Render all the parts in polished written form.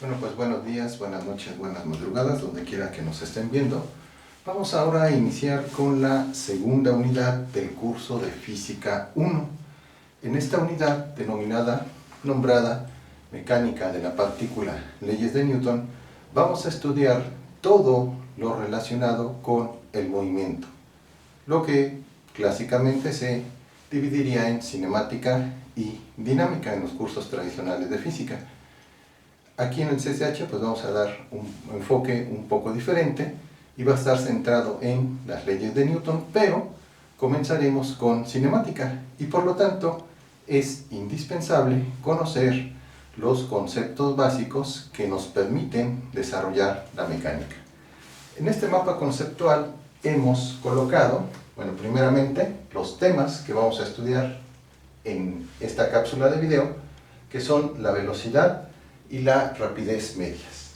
Bueno, pues buenos días, buenas noches, buenas madrugadas, donde quiera que nos estén viendo. Vamos ahora a iniciar con la segunda unidad del curso de Física 1. En esta unidad, nombrada Mecánica de la Partícula, Leyes de Newton, vamos a estudiar todo lo relacionado con el movimiento, lo que clásicamente se dividiría en cinemática y dinámica en los cursos tradicionales de física. Aquí en el CCH pues vamos a dar un enfoque un poco diferente y va a estar centrado en las leyes de Newton, pero comenzaremos con cinemática y por lo tanto es indispensable conocer los conceptos básicos que nos permiten desarrollar la mecánica. En este mapa conceptual hemos colocado, primeramente los temas que vamos a estudiar en esta cápsula de video, que son la velocidad y la rapidez medias.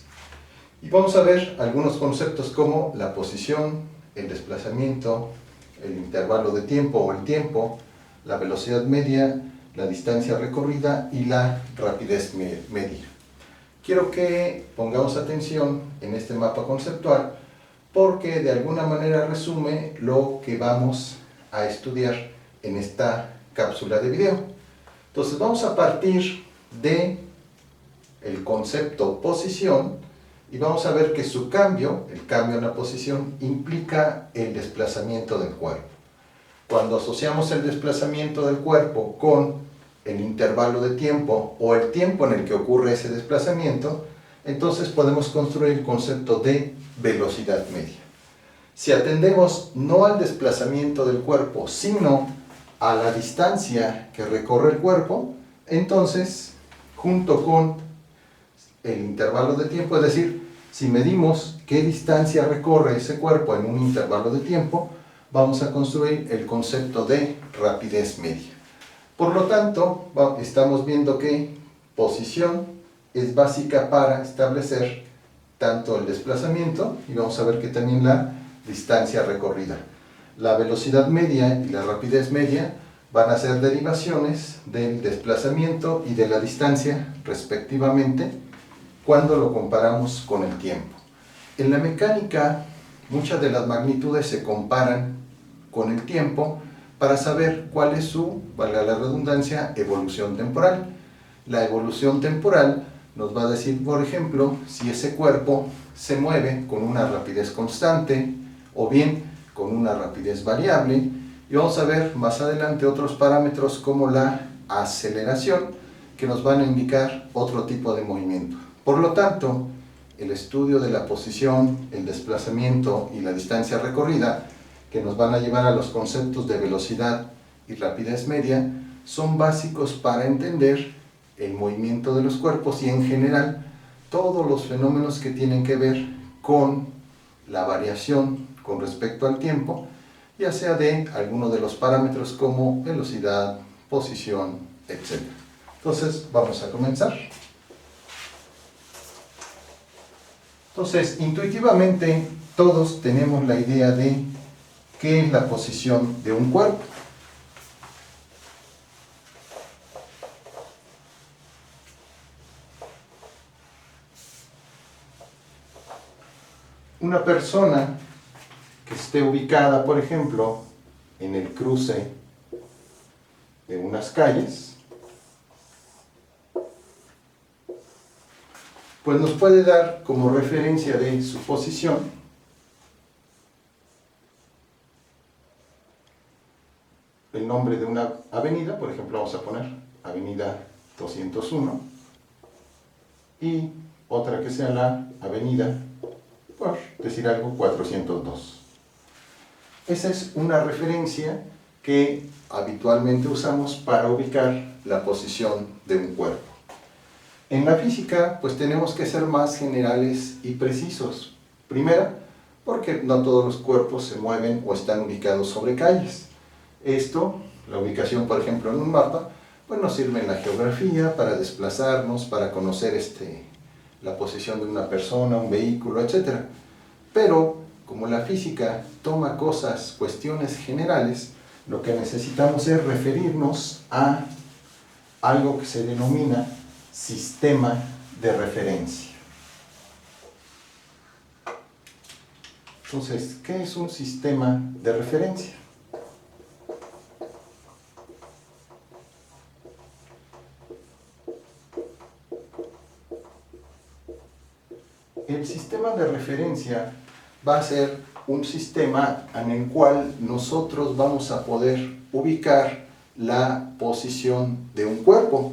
Y vamos a ver algunos conceptos como la posición, el desplazamiento, el intervalo de tiempo o el tiempo, la velocidad media, la distancia recorrida y la rapidez media. Quiero que pongamos atención en este mapa conceptual porque de alguna manera resume lo que vamos a estudiar en esta cápsula de video. Entonces vamos a partir de el concepto posición y vamos a ver que su cambio, el cambio en la posición, implica el desplazamiento del cuerpo. Cuando asociamos el desplazamiento del cuerpo con el intervalo de tiempo o el tiempo en el que ocurre ese desplazamiento, entonces podemos construir el concepto de velocidad media. Si atendemos no al desplazamiento del cuerpo, sino a la distancia que recorre el cuerpo, entonces, junto con el intervalo de tiempo, es decir, si medimos qué distancia recorre ese cuerpo en un intervalo de tiempo, vamos a construir el concepto de rapidez media. Por lo tanto, estamos viendo que posición es básica para establecer tanto el desplazamiento y vamos a ver que también la distancia recorrida. La velocidad media y la rapidez media van a ser derivaciones del desplazamiento y de la distancia respectivamente cuando lo comparamos con el tiempo. En la mecánica, muchas de las magnitudes se comparan con el tiempo para saber cuál es su, valga la redundancia, evolución temporal. La evolución temporal nos va a decir, por ejemplo, si ese cuerpo se mueve con una rapidez constante o bien con una rapidez variable, y vamos a ver más adelante otros parámetros como la aceleración que nos van a indicar otro tipo de movimiento. Por lo tanto, el estudio de la posición, el desplazamiento y la distancia recorrida, que nos van a llevar a los conceptos de velocidad y rapidez media, son básicos para entender el movimiento de los cuerpos y en general todos los fenómenos que tienen que ver con la variación con respecto al tiempo, ya sea de alguno de los parámetros como velocidad, posición, etc. Entonces, vamos a comenzar. Entonces, intuitivamente, todos tenemos la idea de qué es la posición de un cuerpo. Una persona que esté ubicada, por ejemplo, en el cruce de unas calles, pues nos puede dar como referencia de su posición el nombre de una avenida, por ejemplo vamos a poner avenida 201 y otra que sea la avenida, por decir algo, 402. Esa es una referencia que habitualmente usamos para ubicar la posición de un cuerpo. En la física, pues tenemos que ser más generales y precisos. Primera, porque no todos los cuerpos se mueven o están ubicados sobre calles. Esto, la ubicación, por ejemplo, en un mapa, pues nos sirve en la geografía para desplazarnos, para conocer la posición de una persona, un vehículo, etc. Pero, como la física toma cuestiones generales, lo que necesitamos es referirnos a algo que se denomina sistema de referencia. Entonces, ¿qué es un sistema de referencia? El sistema de referencia va a ser un sistema en el cual nosotros vamos a poder ubicar la posición de un cuerpo.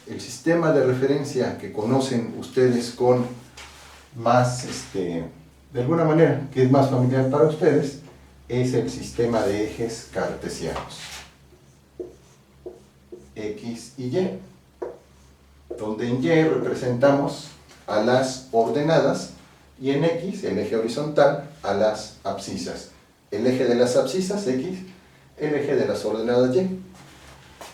El sistema de referencia que conocen ustedes con más, de alguna manera, que es más familiar para ustedes, es el sistema de ejes cartesianos, X y Y, donde en Y representamos a las ordenadas y en X, el eje horizontal, a las abscisas. El eje de las abscisas, X, el eje de las ordenadas, Y.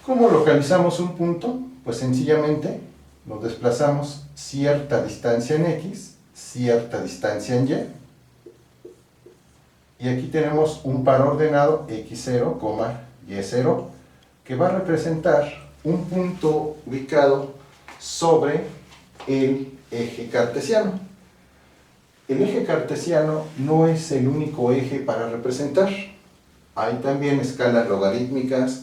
¿Cómo localizamos un punto? Pues sencillamente nos desplazamos cierta distancia en X, cierta distancia en Y, y aquí tenemos un par ordenado X0, Y0, que va a representar un punto ubicado sobre el eje cartesiano. El eje cartesiano no es el único eje para representar. Hay también escalas logarítmicas,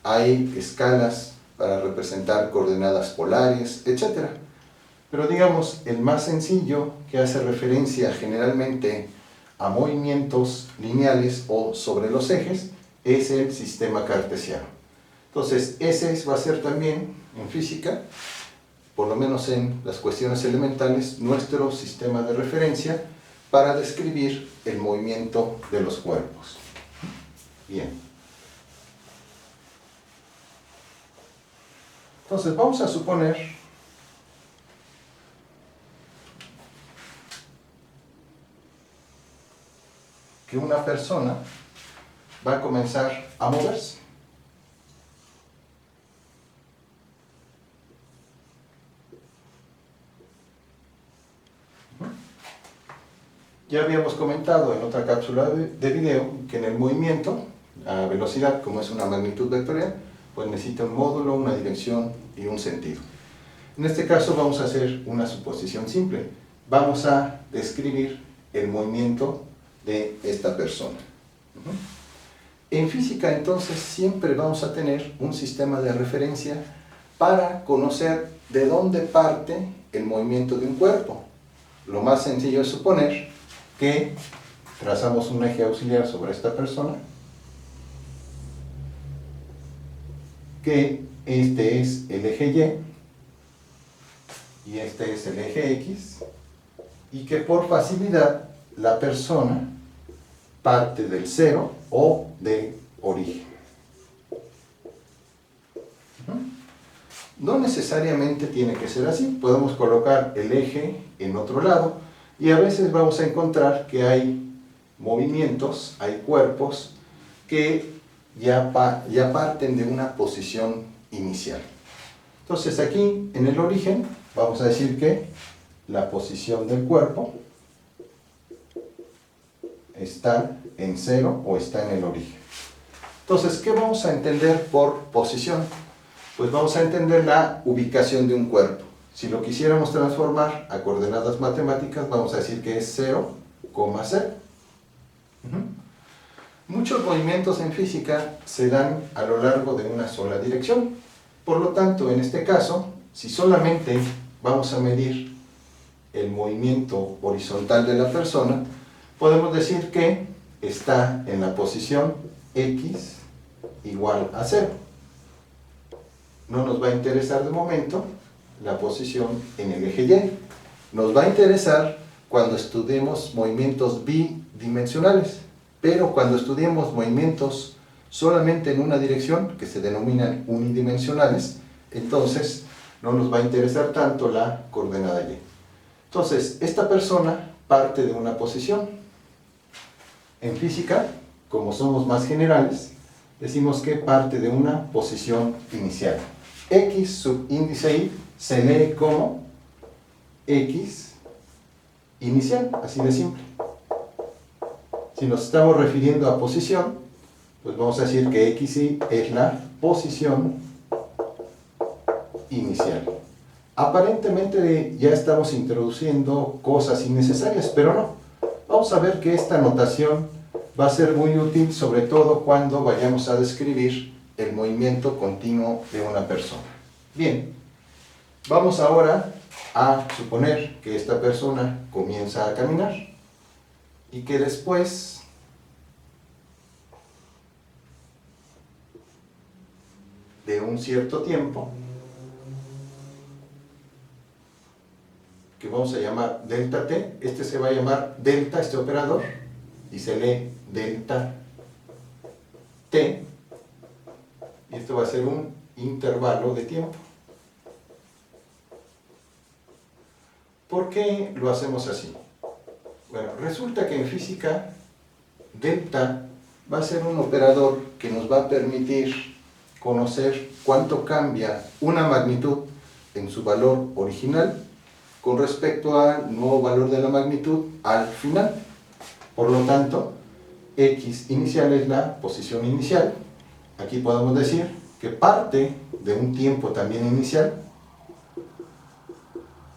hay escalas para representar coordenadas polares, etc. Pero digamos, el más sencillo, que hace referencia generalmente a movimientos lineales o sobre los ejes, es el sistema cartesiano. Entonces, ese va a ser también, en física, por lo menos en las cuestiones elementales, nuestro sistema de referencia para describir el movimiento de los cuerpos. Bien. Entonces, vamos a suponer que una persona va a comenzar a moverse. Ya habíamos comentado en otra cápsula de video que en el movimiento, a velocidad, como es una magnitud vectorial, pues necesita un módulo, una dirección y un sentido. En este caso vamos a hacer una suposición simple. Vamos a describir el movimiento de esta persona. En física, entonces, siempre vamos a tener un sistema de referencia para conocer de dónde parte el movimiento de un cuerpo. Lo más sencillo es suponer que trazamos un eje auxiliar sobre esta persona, que este es el eje Y, y este es el eje X, y que por facilidad la persona parte del cero o del origen. No necesariamente tiene que ser así, podemos colocar el eje en otro lado y a veces vamos a encontrar que hay movimientos, hay cuerpos que ya parten de una posición inicial. Entonces aquí en el origen vamos a decir que la posición del cuerpo está en cero o está en el origen. Entonces, ¿qué vamos a entender por posición? Pues vamos a entender la ubicación de un cuerpo. Si lo quisiéramos transformar a coordenadas matemáticas, vamos a decir que es 0,0. Muchos movimientos en física se dan a lo largo de una sola dirección. Por lo tanto, en este caso, si solamente vamos a medir el movimiento horizontal de la persona, podemos decir que está en la posición X igual a 0. No nos va a interesar de momento la posición en el eje Y. Nos va a interesar cuando estudiemos movimientos bidimensionales, pero cuando estudiemos movimientos solamente en una dirección, que se denominan unidimensionales, entonces no nos va a interesar tanto la coordenada Y. Entonces, esta persona parte de una posición. En física, como somos más generales, decimos que parte de una posición inicial. X subíndice Y se lee como X inicial, así de simple. Si nos estamos refiriendo a posición, pues vamos a decir que XY es la posición inicial. Aparentemente ya estamos introduciendo cosas innecesarias, pero no. Vamos a ver que esta notación va a ser muy útil, sobre todo cuando vayamos a describir el movimiento continuo de una persona. Bien, vamos ahora a suponer que esta persona comienza a caminar y que después de un cierto tiempo, que vamos a llamar delta t, este se va a llamar delta, este operador, y se lee delta t, y esto va a ser un intervalo de tiempo. ¿Por qué lo hacemos así? Bueno, resulta que en física delta va a ser un operador que nos va a permitir conocer cuánto cambia una magnitud en su valor original con respecto al nuevo valor de la magnitud al final. Por lo tanto, x inicial es la posición inicial. Aquí podemos decir que parte de un tiempo también inicial,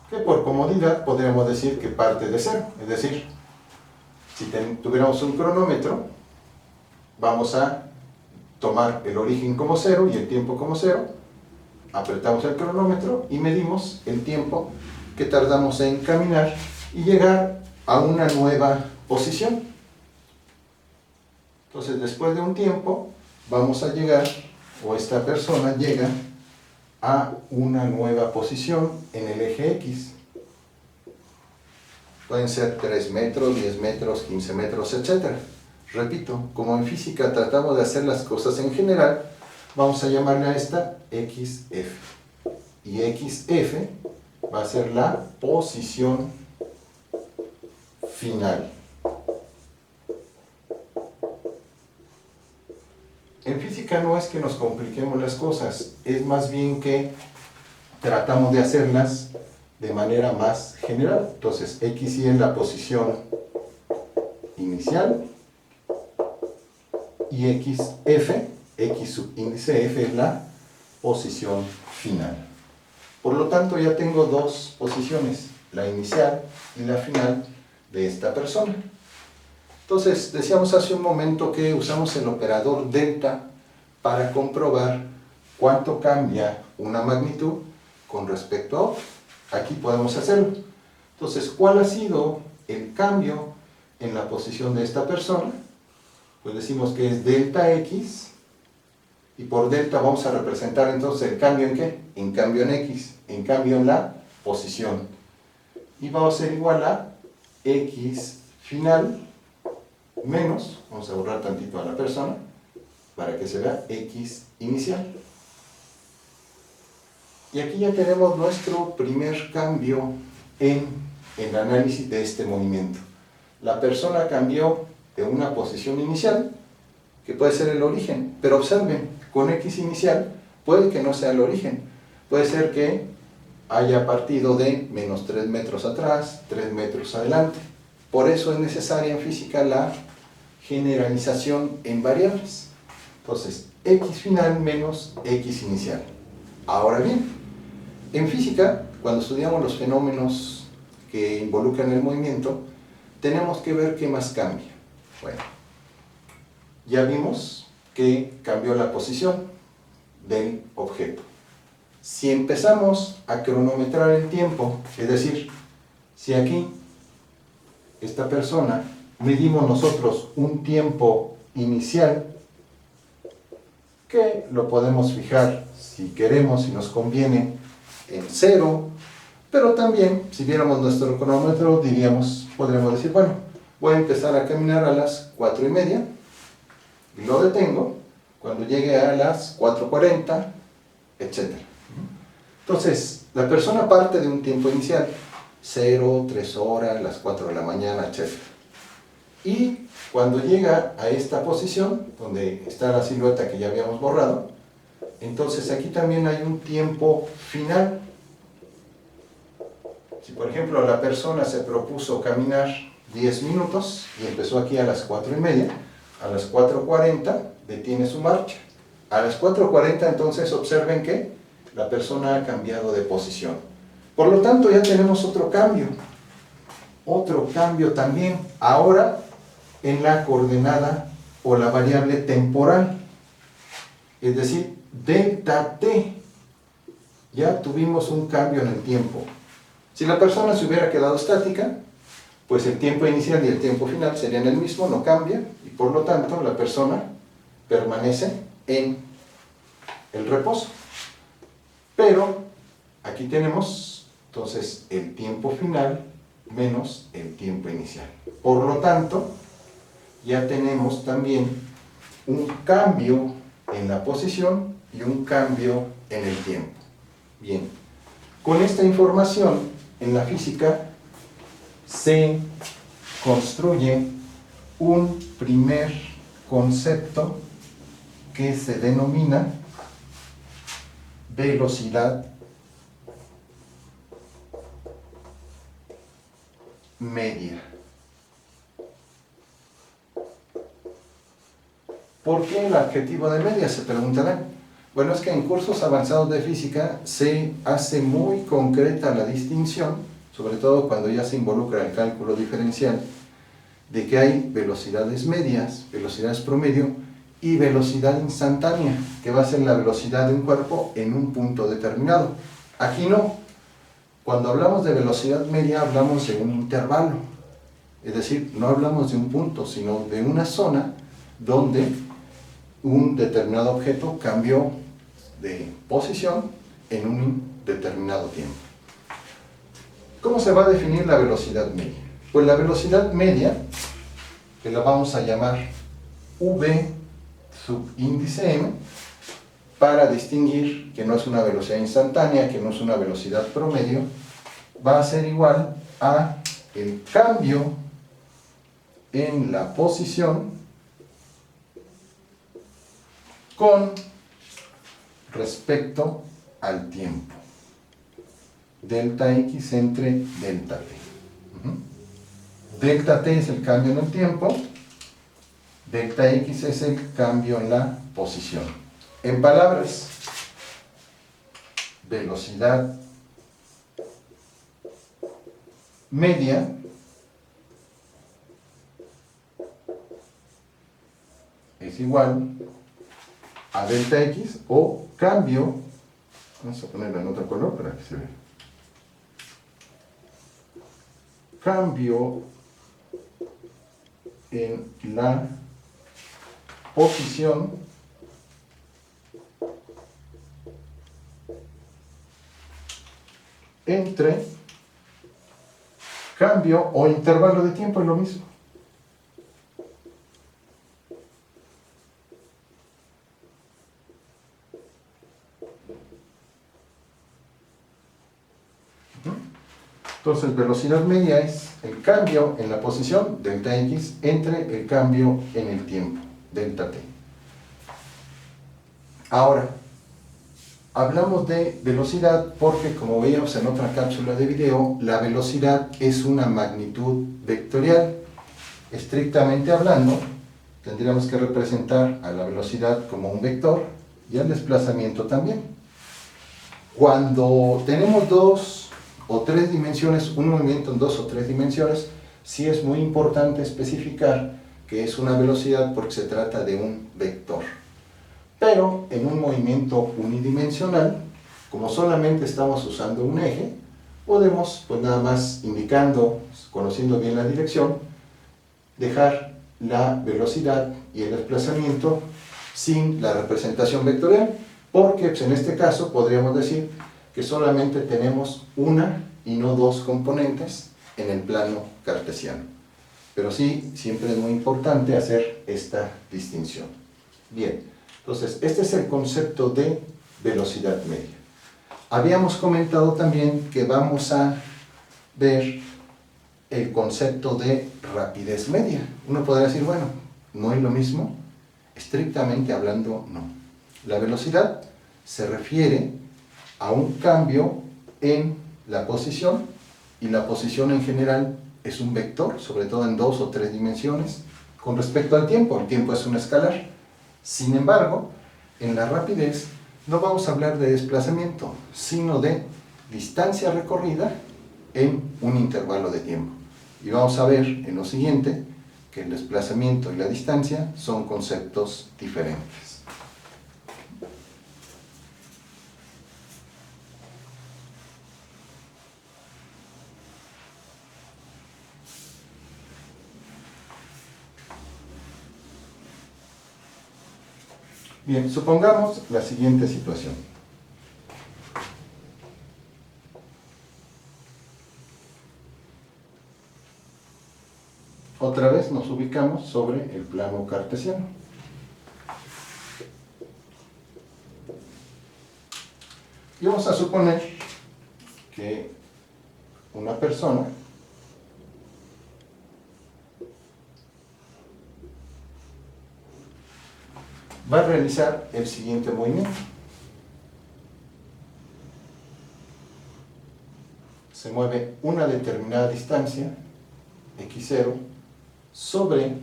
que por comodidad podríamos decir que parte de cero. Es decir, si tuviéramos un cronómetro, vamos a tomar el origen como cero y el tiempo como cero, apretamos el cronómetro y medimos el tiempo que tardamos en caminar y llegar a una nueva posición. Entonces, después de un tiempo, vamos a llegar, o esta persona llega, a una nueva posición en el eje X. Pueden ser 3 metros, 10 metros, 15 metros, etc. Repito, como en física tratamos de hacer las cosas en general, vamos a llamarle a esta XF. Y XF va a ser la posición final. En física no es que nos compliquemos las cosas, es más bien que tratamos de hacerlas de manera más general. Entonces, XY es la posición inicial y XF, X subíndice F es la posición final. Por lo tanto, ya tengo dos posiciones, la inicial y la final de esta persona. Entonces, decíamos hace un momento que usamos el operador delta para comprobar cuánto cambia una magnitud con respecto a otra. Aquí podemos hacerlo. Entonces, ¿cuál ha sido el cambio en la posición de esta persona? Pues decimos que es delta X, y por delta vamos a representar entonces el cambio en ¿qué? En cambio en X, en cambio en la posición. Y va a ser igual a X final menos, vamos a borrar tantito a la persona, para que se vea X inicial. Y aquí ya tenemos nuestro primer cambio en el análisis de este movimiento. La persona cambió de una posición inicial, que puede ser el origen, pero observen, con X inicial puede que no sea el origen, puede ser que haya partido de menos 3 metros atrás, 3 metros adelante. Por eso es necesaria en física la generalización en variables. Entonces, X final menos X inicial. Ahora bien, en física, cuando estudiamos los fenómenos que involucran el movimiento, tenemos que ver qué más cambia. Bueno, ya vimos que cambió la posición del objeto. Si empezamos a cronometrar el tiempo, es decir, si aquí esta persona medimos nosotros un tiempo inicial, que lo podemos fijar si queremos, si nos conviene, en 0, pero también, si viéramos nuestro cronómetro, podríamos decir, bueno, voy a empezar a caminar a las 4:30 y lo detengo cuando llegue a las 4:40, etc. Entonces, la persona parte de un tiempo inicial, 0, 3 horas, las 4 de la mañana, etc. Y cuando llega a esta posición, donde está la silueta que ya habíamos borrado, entonces aquí también hay un tiempo final. Si por ejemplo la persona se propuso caminar 10 minutos y empezó aquí a las 4:30, a las 4:40 detiene su marcha. A las 4:40 entonces observen que la persona ha cambiado de posición. Por lo tanto ya tenemos otro cambio. otro cambio también, ahora en la coordenada o la variable temporal, es decir, delta t. Ya tuvimos un cambio en el tiempo. Si la persona se hubiera quedado estática, pues el tiempo inicial y el tiempo final serían el mismo, no cambia, y por lo tanto la persona permanece en el reposo. Pero aquí tenemos entonces el tiempo final menos el tiempo inicial. Por lo tanto, ya tenemos también un cambio en la posición y un cambio en el tiempo. Bien, con esta información en la física se construye un primer concepto que se denomina velocidad media. ¿Por qué el adjetivo de media? Se preguntarán. Bueno, es que en cursos avanzados de física se hace muy concreta la distinción, sobre todo cuando ya se involucra el cálculo diferencial, de que hay velocidades medias, velocidades promedio y velocidad instantánea, que va a ser la velocidad de un cuerpo en un punto determinado. Aquí no. Cuando hablamos de velocidad media hablamos de un intervalo, es decir, no hablamos de un punto, sino de una zona donde un determinado objeto cambió de posición en un determinado tiempo. ¿Cómo se va a definir la velocidad media? Pues la velocidad media, que la vamos a llamar v subíndice m, para distinguir que no es una velocidad instantánea, que no es una velocidad promedio, va a ser igual a el cambio en la posición con respecto al tiempo. Delta x entre delta t. Delta t es el cambio en el tiempo, delta x es el cambio en la posición. En palabras, velocidad media es igual a delta x o cambio, vamos a ponerla en otro color para que se vea, cambio en la posición entre cambio o intervalo de tiempo, es lo mismo. Entonces, velocidad media es el cambio en la posición, delta x, entre el cambio en el tiempo, delta t. Ahora, hablamos de velocidad porque, como veíamos en otra cápsula de video, la velocidad es una magnitud vectorial. Estrictamente hablando, tendríamos que representar a la velocidad como un vector y al desplazamiento también. Cuando tenemos dos o tres dimensiones, un movimiento en dos o tres dimensiones, sí es muy importante especificar que es una velocidad porque se trata de un vector. Pero en un movimiento unidimensional, como solamente estamos usando un eje, podemos, pues nada más indicando, conociendo bien la dirección, dejar la velocidad y el desplazamiento sin la representación vectorial, porque pues, en este caso podríamos decir que solamente tenemos una y no dos componentes en el plano cartesiano. Pero sí, siempre es muy importante hacer esta distinción. Bien, entonces este es el concepto de velocidad media. Habíamos comentado también que vamos a ver el concepto de rapidez media. Uno podría decir, bueno, ¿no es lo mismo? Estrictamente hablando, no. La velocidad se refiere a un cambio en la posición, y la posición en general es un vector, sobre todo en dos o tres dimensiones, con respecto al tiempo. El tiempo es un escalar. Sin embargo, en la rapidez no vamos a hablar de desplazamiento, sino de distancia recorrida en un intervalo de tiempo. Y vamos a ver en lo siguiente que el desplazamiento y la distancia son conceptos diferentes. Bien, supongamos la siguiente situación. Otra vez nos ubicamos sobre el plano cartesiano. Y vamos a suponer que una persona va a realizar el siguiente movimiento. Se mueve una determinada distancia, x0, sobre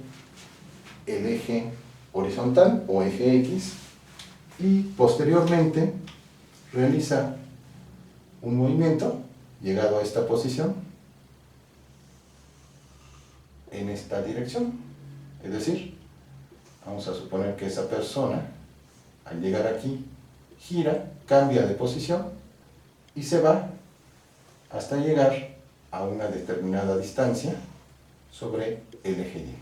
el eje horizontal o eje X, y posteriormente realiza un movimiento llegado a esta posición en esta dirección. Es decir, vamos a suponer que esa persona, al llegar aquí, gira, cambia de posición y se va hasta llegar a una determinada distancia sobre el eje Y.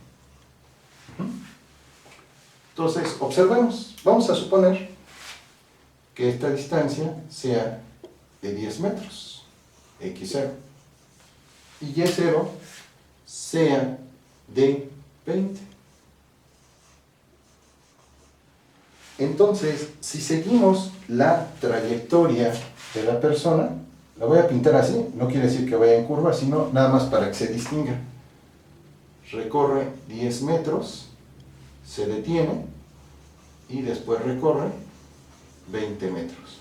Entonces, observemos, vamos a suponer que esta distancia sea de 10 metros, x0, y y0 sea de 20. Entonces, si seguimos la trayectoria de la persona, la voy a pintar así, no quiere decir que vaya en curva, sino nada más para que se distinga. Recorre 10 metros, se detiene y después recorre 20 metros.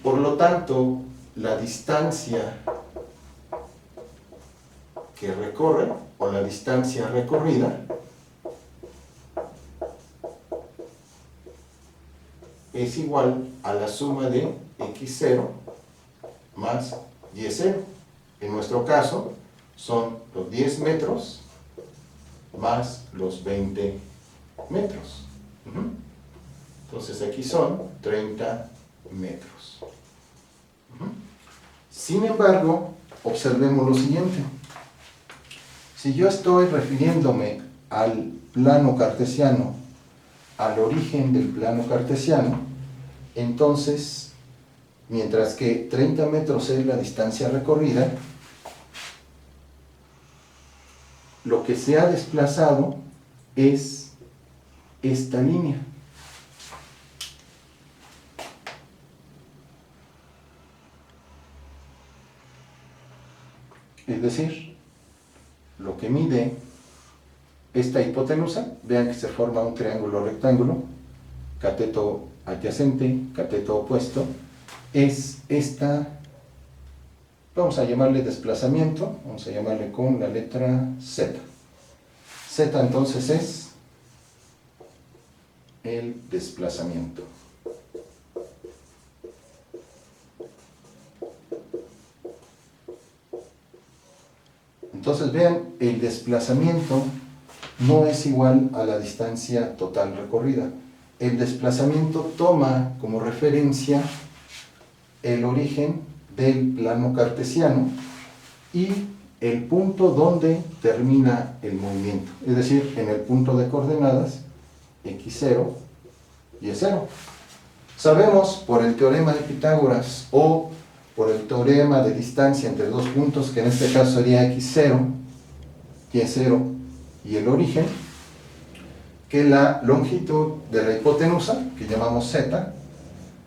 Por lo tanto, la distancia que recorre, o la distancia recorrida, es igual a la suma de x0 más y0. En nuestro caso, son los 10 metros más los 20 metros. Entonces aquí son 30 metros. Sin embargo, observemos lo siguiente. Si yo estoy refiriéndome al plano cartesiano, al origen del plano cartesiano, entonces, mientras que 30 metros es la distancia recorrida, lo que se ha desplazado es esta línea. Es decir, lo que mide esta hipotenusa, vean que se forma un triángulo rectángulo, cateto adyacente, cateto opuesto, es esta, vamos a llamarle desplazamiento, vamos a llamarle con la letra Z. Z entonces es el desplazamiento. Entonces vean, el desplazamiento no es igual a la distancia total recorrida. El desplazamiento toma como referencia el origen del plano cartesiano y el punto donde termina el movimiento, es decir, en el punto de coordenadas x0 y y0. Sabemos por el teorema de Pitágoras o por el teorema de distancia entre dos puntos, que en este caso sería x0, y0 y el origen, que la longitud de la hipotenusa, que llamamos z,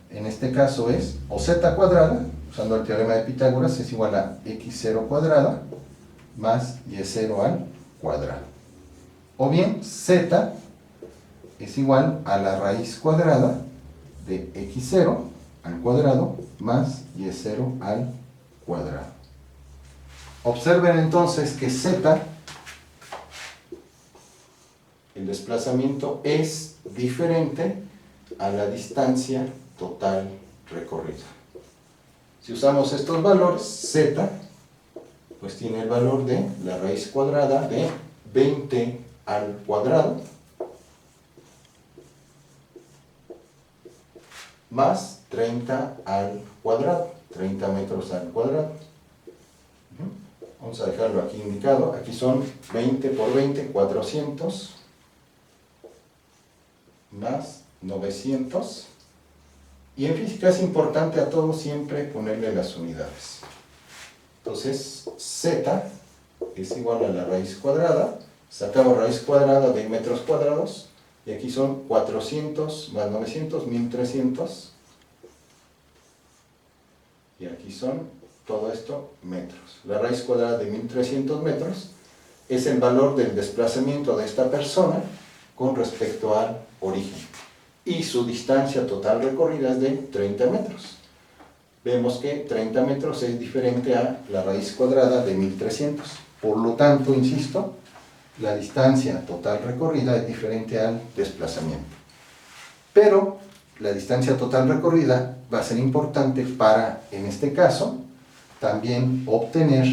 en este caso es o z cuadrada, usando el teorema de Pitágoras, es igual a x0 cuadrada más y0 al cuadrado. O bien z es igual a la raíz cuadrada de x0 al cuadrado más y0 al cuadrado. Observen entonces que z, el desplazamiento, es diferente a la distancia total recorrida. Si usamos estos valores, z pues tiene el valor de la raíz cuadrada de 20 al cuadrado más 30 al cuadrado, 30 metros al cuadrado. Vamos a dejarlo aquí indicado. Aquí son 20 por 20, 400 más 900. Y en física es importante a todo siempre ponerle las unidades. Entonces, z es igual a la raíz cuadrada. Sacamos raíz cuadrada de metros cuadrados. Y aquí son 400 más 900, 1300. Y aquí son, todo esto, metros. La raíz cuadrada de 1300 metros es el valor del desplazamiento de esta persona con respecto al origen. Y su distancia total recorrida es de 30 metros. Vemos que 30 metros es diferente a la raíz cuadrada de 1300. Por lo tanto, insisto, la distancia total recorrida es diferente al desplazamiento. Pero la distancia total recorrida va a ser importante para, en este caso, también obtener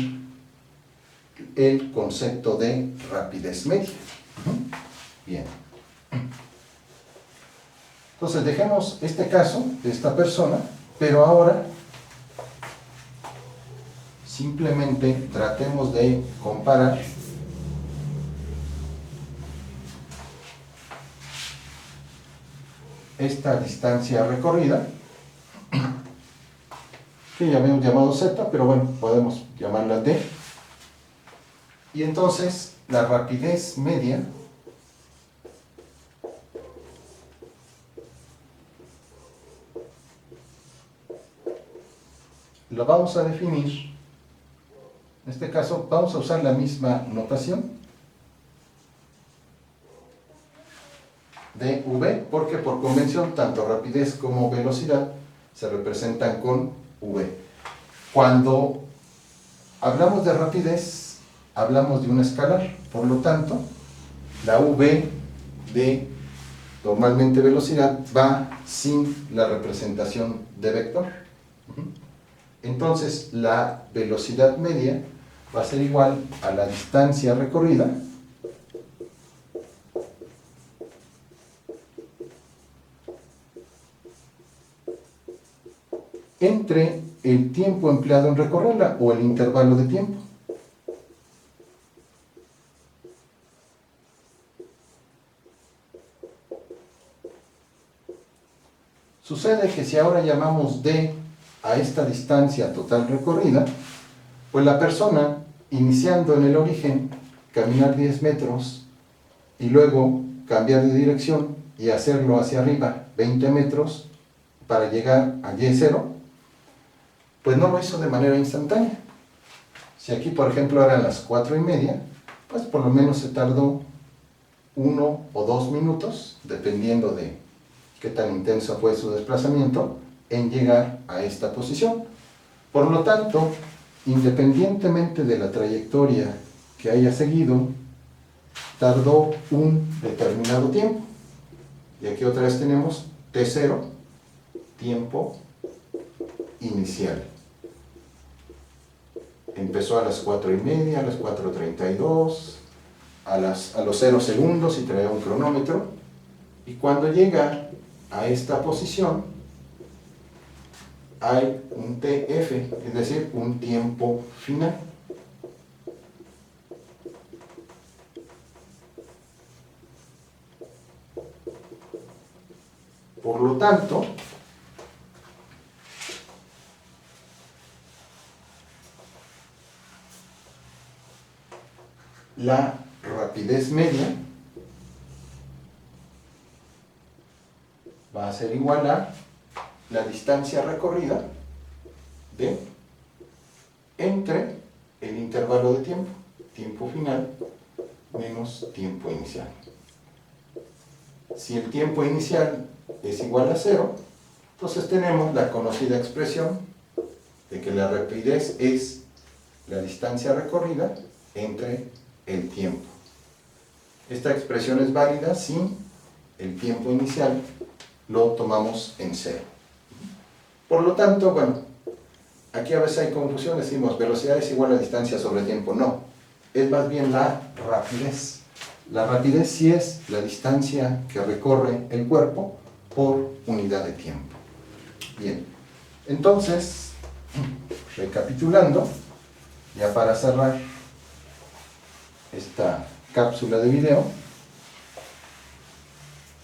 el concepto de rapidez media. Bien. Entonces dejemos este caso de esta persona, pero ahora simplemente tratemos de comparar esta distancia recorrida, que ya habíamos llamado z, pero bueno, podemos llamarla d. Y entonces la rapidez media lo vamos a definir. En este caso vamos a usar la misma notación de v, porque por convención tanto rapidez como velocidad se representan con v. Cuando hablamos de rapidez, hablamos de un escalar, por lo tanto, la v de normalmente velocidad va sin la representación de vector. Entonces, la velocidad media va a ser igual a la distancia recorrida entre el tiempo empleado en recorrerla o el intervalo de tiempo. Sucede que si ahora llamamos d a esta distancia total recorrida, pues la persona, iniciando en el origen, caminar 10 metros y luego cambiar de dirección y hacerlo hacia arriba 20 metros para llegar a y0, pues no lo hizo de manera instantánea. Si aquí, por ejemplo, eran las 4:30, pues por lo menos se tardó 1 o 2 minutos, dependiendo de qué tan intenso fue su desplazamiento, en llegar a esta posición. Por lo tanto, independientemente de la trayectoria que haya seguido, tardó un determinado tiempo. Y aquí otra vez tenemos t0, tiempo inicial. Empezó a las 4:30, a las 4:32, a los 0 segundos y traía un cronómetro. Y cuando llega a esta posición, hay un TF, es decir, un tiempo final. Por lo tanto, la rapidez media va a ser igual a la distancia recorrida de entre el intervalo de tiempo, tiempo final, menos tiempo inicial. Si el tiempo inicial es igual a 0, entonces tenemos la conocida expresión de que la rapidez es la distancia recorrida entre el tiempo. Esta expresión es válida si el tiempo inicial lo tomamos en 0. Por lo tanto, bueno, aquí a veces hay confusión, decimos velocidad es igual a distancia sobre tiempo. No, es más bien la rapidez. La rapidez sí es la distancia que recorre el cuerpo por unidad de tiempo. Bien, entonces, recapitulando, ya para cerrar esta cápsula de video,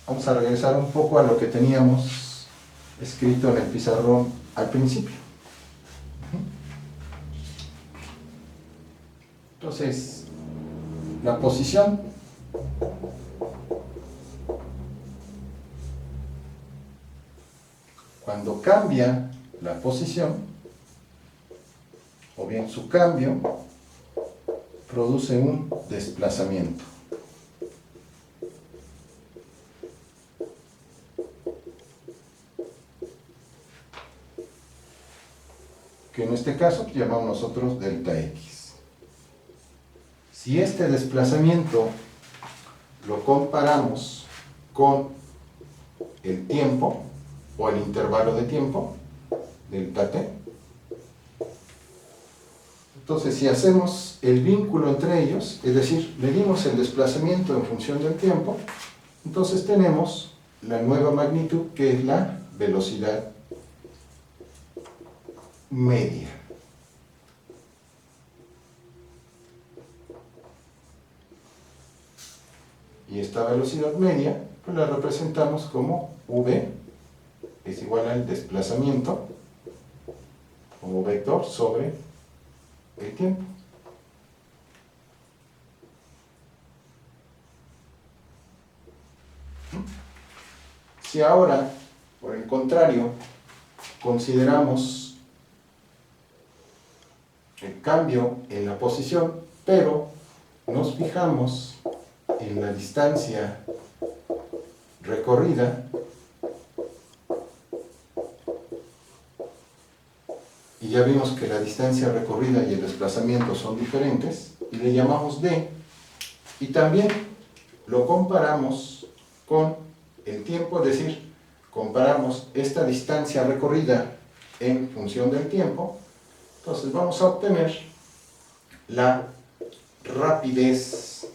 vamos a regresar un poco a lo que teníamos escrito en el pizarrón al principio. Entonces, la posición cuando cambia la posición, o bien su cambio, produce un desplazamiento. Que en este caso llamamos nosotros delta X. Si este desplazamiento lo comparamos con el tiempo, o el intervalo de tiempo, delta t, entonces si hacemos el vínculo entre ellos, es decir, medimos el desplazamiento en función del tiempo, entonces tenemos la nueva magnitud que es la velocidad media. Y esta velocidad media pues la representamos como v es igual al desplazamiento como vector sobre el tiempo. Si ahora, por el contrario, consideramos el cambio en la posición, pero nos fijamos en la distancia recorrida, y ya vimos que la distancia recorrida y el desplazamiento son diferentes, y le llamamos d, y también lo comparamos con el tiempo, es decir, comparamos esta distancia recorrida en función del tiempo, entonces vamos a obtener la rapidez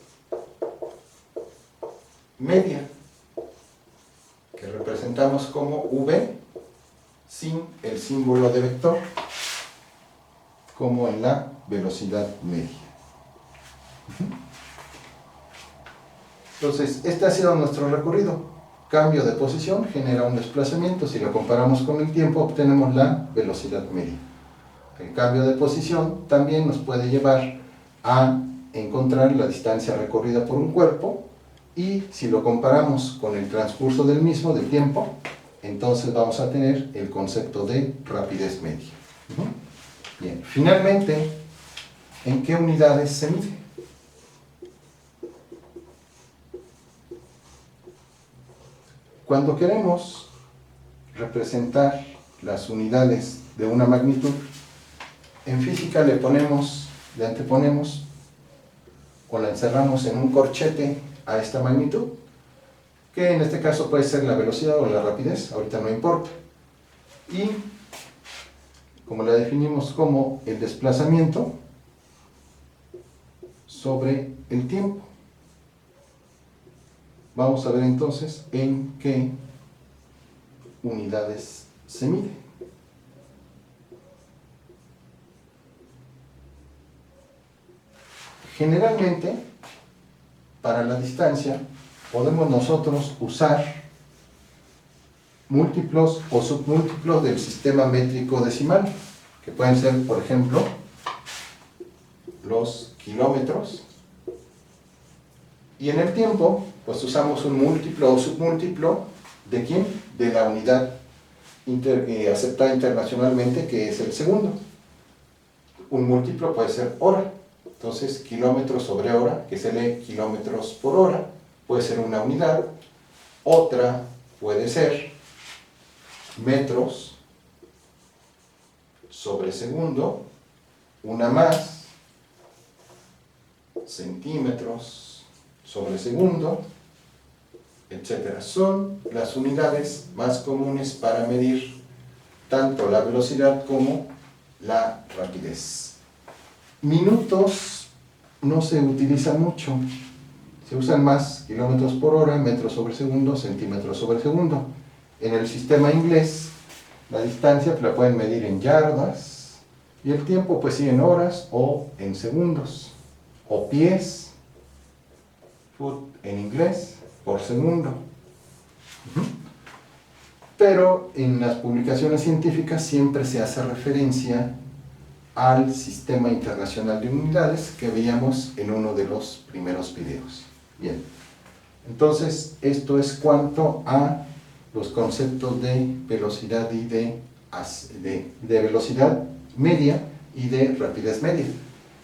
media, que representamos como v sin el símbolo de vector, como en la velocidad media. Entonces, este ha sido nuestro recorrido. Cambio de posición genera un desplazamiento. Si lo comparamos con el tiempo, obtenemos la velocidad media. El cambio de posición también nos puede llevar a encontrar la distancia recorrida por un cuerpo, y si lo comparamos con el transcurso del mismo, del tiempo, entonces vamos a tener el concepto de rapidez media. Bien, finalmente, ¿en qué unidades se mide? Cuando queremos representar las unidades de una magnitud, en física le anteponemos o la encerramos en un corchete a esta magnitud, que en este caso puede ser la velocidad o la rapidez, ahorita no importa. Y como la definimos como el desplazamiento sobre el tiempo. Vamos a ver entonces en qué unidades se mide. Generalmente, para la distancia, podemos nosotros usar múltiplos o submúltiplos del sistema métrico decimal, que pueden ser, por ejemplo, los kilómetros. Y en el tiempo, pues usamos un múltiplo o submúltiplo ¿de quién? De la unidad aceptada internacionalmente, que es el segundo. Un múltiplo puede ser hora. Entonces, kilómetros sobre hora, que se lee kilómetros por hora, puede ser una unidad. Otra puede ser metros sobre segundo. Una más, centímetros sobre segundo, etc. Son las unidades más comunes para medir tanto la velocidad como la rapidez. Minutos no se utiliza mucho, se usan más kilómetros por hora, metros sobre segundo, centímetros sobre segundo. En el sistema inglés, la distancia la pueden medir en yardas y el tiempo pues sí en horas o en segundos, o pies, foot en inglés, por segundo. Pero en las publicaciones científicas siempre se hace referencia al Sistema Internacional de Unidades que veíamos en uno de los primeros videos. Bien, entonces esto es cuanto a los conceptos de velocidad y de velocidad media y de rapidez media.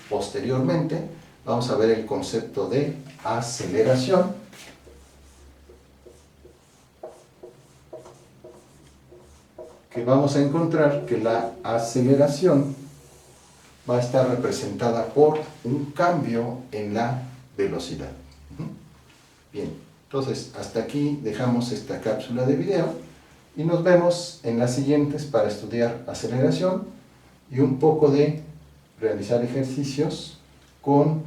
Posteriormente vamos a ver el concepto de aceleración, que vamos a encontrar que la aceleración va a estar representada por un cambio en la velocidad. Bien, entonces hasta aquí dejamos esta cápsula de video y nos vemos en las siguientes para estudiar aceleración y un poco de realizar ejercicios con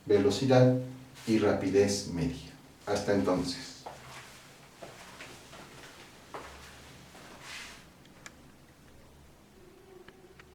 velocidad y rapidez media. Hasta entonces.